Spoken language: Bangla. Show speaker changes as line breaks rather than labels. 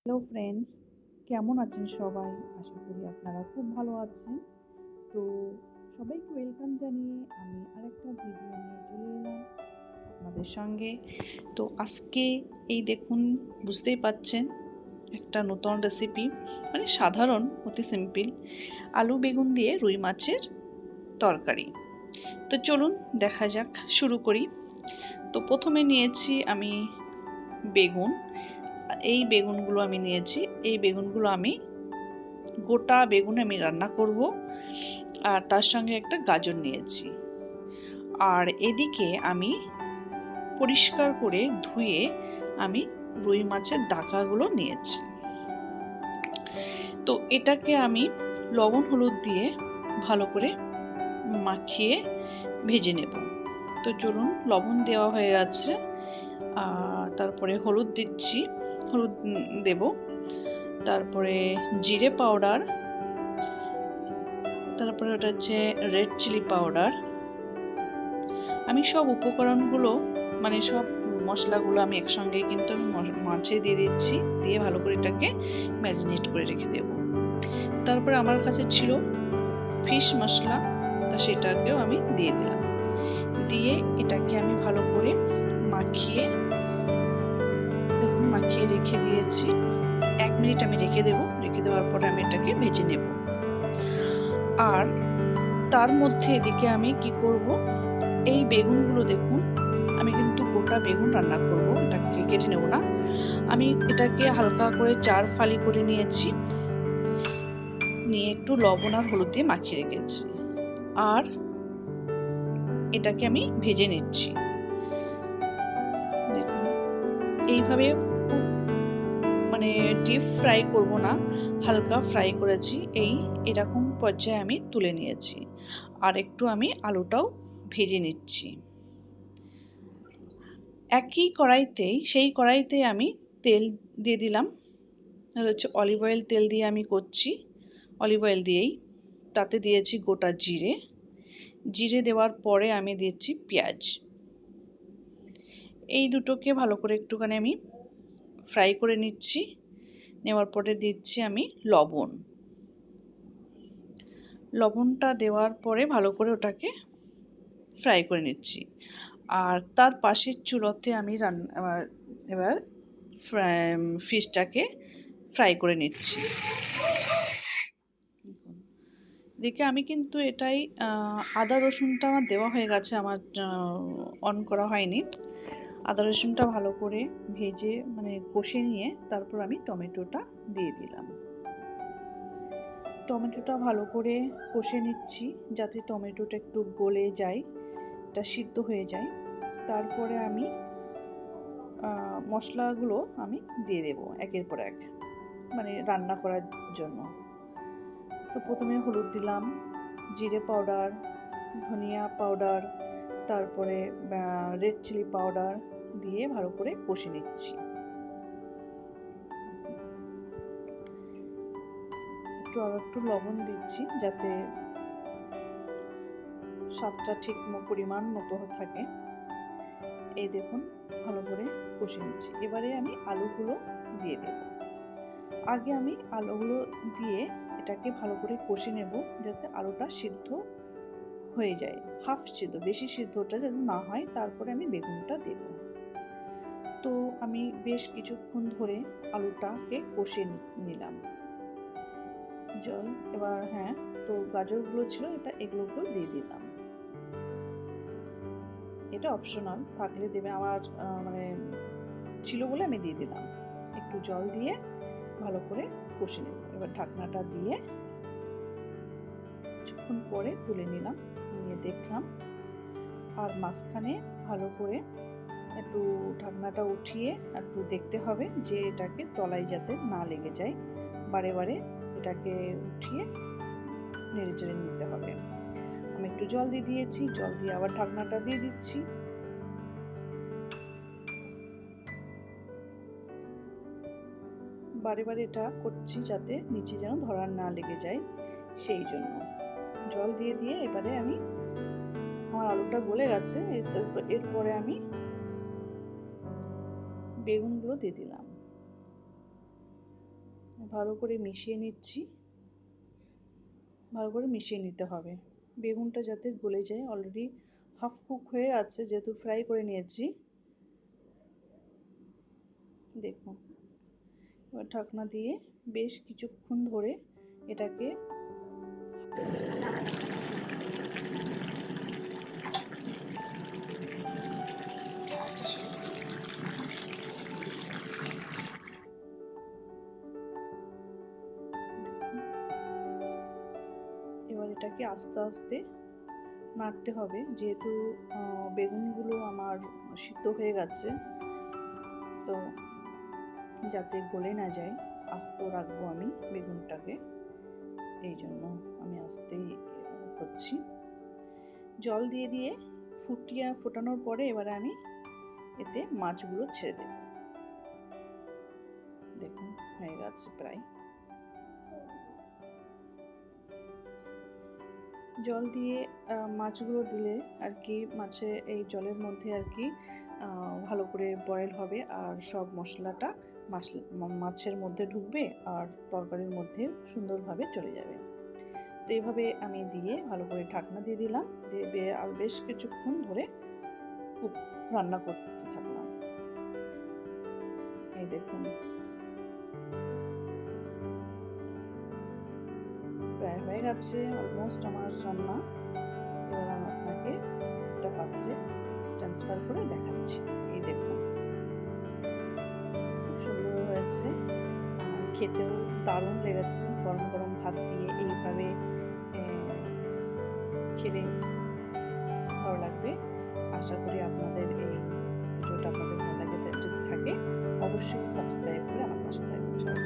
হ্যালো ফ্রেন্ডস, কেমন আছেন সবাই? আশা করি আপনারা খুব ভালো আছেন। তো সবাইকে ওয়েলকাম জানিয়ে আমি আরেকটা ভিডিও নিয়ে চলে এলাম আপনাদের সঙ্গে। তো আজকে এই দেখুন, বুঝতেই পাচ্ছেন, একটা নতুন রেসিপি, মানে সাধারণ, অতি সিম্পল, আলু বেগুন দিয়ে রুই মাছের তরকারি। তো চলুন দেখা যাক, শুরু করি। তো প্রথমে নিয়েছি আমি বেগুন। এই বেগুনগুলো আমি নিয়েছি। এই বেগুনগুলো আমি গোটা বেগুন আমি রান্না করব, আর তার সঙ্গে একটা গাজর নিয়েছি। আর এদিকে আমি পরিষ্কার করে ধুয়ে আমি রুই মাছের ডাকাগুলো নিয়েছি। তো এটাকে আমি লবণ হলুদ দিয়ে ভালো করে মাখিয়ে ভেজে নেব। তো চলুন, লবণ দেওয়া হয়ে গেছে, তারপরে হলুদ দিচ্ছি, হলুদ দেব, তারপরে জিরে পাউডার, তারপরে ওটা হচ্ছে রেড চিলি পাউডার। আমি সব উপকরণগুলো, মানে সব মশলাগুলো আমি একসঙ্গে কিন্তু আমি মাছে দিয়ে দিচ্ছি, দিয়ে ভালো করে এটাকে ম্যারিনেট করে রেখে দেব। তারপরে আমার কাছে ছিল ফিশ মশলা, তা সেটাকেও আমি দিয়ে দিলাম। দিয়ে এটাকে আমি ভালো করে মাখিয়ে, দেখুন, মাখিয়ে রেখে দিয়েছি। 1 মিনিট আমি রেখে দেব। রেখে দেওয়ার পরে আমি এটাকে ভেজে নেব। আর তার মধ্যে এদিকে আমি কি করব, এই বেগুনগুলো দেখুন, আমি কিন্তু গোটা বেগুন রান্না করব, এটাকে কেটে নেব না। আমি এটাকে হালকা করে 4 ফালি করে নিয়েছি, নিয়ে একটু লবণ আর হলুদ দিয়ে মাখিয়ে রেখেছি। আর এটাকে আমি ভেজে নিচ্ছি। দেখুন, এইভাবে খুব, মানে ডিপ ফ্রাই করব না, হালকা ফ্রাই করেছি। এরকম পর্যায়ে আমি তুলে নিয়েছি। আর একটু আমি আলুটাও ভেজে নিচ্ছি একই কড়াইতেই। সেই কড়াইতে আমি তেল দিয়ে দিলাম, আর হচ্ছে অলিভ অয়েল, তেল দিয়ে আমি করছি, অলিভ অয়েল দিয়েই। তাতে দিয়েছি গোটা জিরে। জিরে দেওয়ার পরে আমি দিচ্ছি পেঁয়াজ। এই দুটোকে ভালো করে একটুখানি আমি ফ্রাই করে নিচ্ছি। নেওয়ার পরে দিচ্ছি আমি লবণ। লবণটা দেওয়ার পরে ভালো করে ওটাকে ফ্রাই করে নিচ্ছি। আর তার পাশের চুলোতে আমি এবার ফিশটাকে ফ্রাই করে নিচ্ছি। দেখে আমি কিন্তু এটাই, আদা রসুনটা আমার দেওয়া হয়ে গেছে, আমার অন করা হয়নি। আদা রসুনটা ভালো করে ভেজে, মানে কষে নিয়ে তারপর আমি টমেটোটা দিয়ে দিলাম। টমেটোটা ভালো করে কষে নিচ্ছি, যাতে টমেটোটা একটু গলে যায়, এটা সিদ্ধ হয়ে যায়। তারপরে আমি মশলাগুলো আমি দিয়ে দেব একের পর এক, মানে রান্না করার জন্য। তো প্রথমে হলুদ দিলাম, জিরে পাউডার, ধনিয়া পাউডার, তারপরে রেড চিলি পাউডার দিয়ে ভালো করে কষে নিচ্ছি। একটু লবণ দিচ্ছি, যাতে স্বাদটা ঠিক পরিমাণ মতো থাকে। এই দেখুন, ভালো করে কষে নিচ্ছি। এবারে আমি আলুগুলো দিয়ে দেব। আগে আমি আলুগুলো দিয়ে এটাকে ভালো করে কষে নেব, যাতে আলুটা সিদ্ধ হয়ে যায়, হাফ সিদ্ধ, বেশি সিদ্ধটা যেন না হয়। তারপরে আমি বেগুনটা দেব। তো আমি বেশ কিছুক্ষণ ধরে আলুটাকে কষে নিলাম। এবার হ্যাঁ, তো গাজরগুলো ছিল, এগুলোকেও দিয়ে দিলাম। এটা অপশনাল, থাকলে দেবে, আমার মানে ছিল বলে আমি দিয়ে দিলাম। একটু জল দিয়ে ভালো করে কষে নেব। এবার ঢাকনাটা দিয়ে কিছুক্ষণ পরে তুলে নিলাম, নিয়ে দেখলাম। আর মাঝখানে ভালো করে একটু ঢাকনাটা উঠিয়ে একটু দেখতে হবে যে এটাকে তলায় যাতে না লেগে যায়। বারে বারে এটাকে উঠিয়ে নেড়ে চেড়ে নিতে হবে। আমি একটু জল দিয়ে দিয়েছি, জল দিয়ে আবার ঢাকনাটা দিয়ে দিচ্ছি। বারে বারে এটা করছি যাতে নিচে যেন ধরা না লেগে যায়, সেই জন্য জল দিয়ে দিয়ে এবারে আমার আলুটা গলে গেছে। এরপরে আমি বেগুনগুলো দিয়ে দিলাম। ভালো করে মিশিয়ে নিচ্ছি। ভালো করে মিশিয়ে নিতে হবে, বেগুনটা যাতে গলে যায়। অলরেডি হাফ কুক হয়ে আছে যেহেতু ফ্রাই করে নিয়েছি। দেখুন, এবার ঢাকনা দিয়ে বেশ কিছুক্ষণ ধরে এটাকে এবার এটাকে আস্তে আস্তে নাড়তে হবে, যেহেতু বেগুনগুলো আমার সিদ্ধ হয়ে গেছে, তো যাতে গলে না যায় আস্ত রাখবো আমি বেগুনটাকে, এই জন্য আমি আস্তেই করছি। জল দিয়ে দিয়ে ফোটানোর পরে এবারে আমি এতে মাছগুলো ছেড়ে দেব। দেখুন হয়ে গেছে প্রায়। জল দিয়ে মাছগুলো দিলে আর কি মাছে এই জলের মধ্যে আর কি ভালো করে বয়েল হবে, আর সব মশলাটা মাছের মধ্যে ঢুকবে আর তরকারির মধ্যে সুন্দরভাবে চলে যাবে। তো এইভাবে আমি দিয়ে ভালো করে ঢাকনা দিয়ে দিলাম, দিয়ে আর বেশ কিছুক্ষণ ধরে রান্না করতে থাকলাম। এই দেখুন প্রায় হয়ে গেছে অলমোস্ট আমার রান্না। এবার আমি আপনাকে একটা পাত্রে ট্রান্সফার করে দেখাচ্ছি। এই দেখুন খুব সুন্দর হয়েছে, খেতেও দারুণ লেগেছে। গরম গরম ভাত দিয়ে এইভাবে খেলে ভালো লাগবে। আশা করি আপনাদের এই ভিডিওটা আপনাদের ভালো লাগে, যদি থাকে অবশ্যই সাবস্ক্রাইব করে আমার পাশে থাকবেন।